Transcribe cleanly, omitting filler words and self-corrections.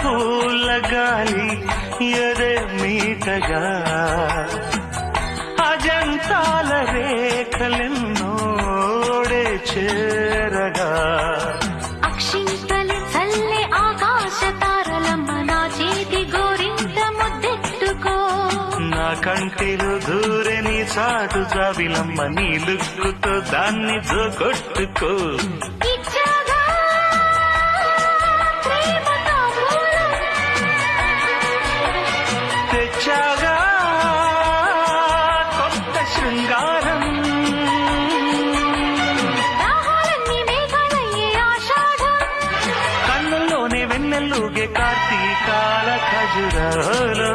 పూల గాలి ఎదే మీటగా అజంతాల రేఖలెన్నోడే చేరగా అక్షింతలు చల్లే ఆకాశ తారలమ్మ నా చేతి గోరింట ముద్దెట్టుకో నా కంటిలో దూరని చాటు జాబిలమ్మ నీ లుక్కుతో దాన్ని జోగొట్టుకో ఇచ్చగా ప్రేమ తాంబూలం తెచ్చాగా కొత్త శృంగారం దాహాలన్నీ మేఘాలయ్యే ఆషాఢం కన్నుల్లోనే వెన్నెల్లుగే కార్తీకాల ఖజురాలో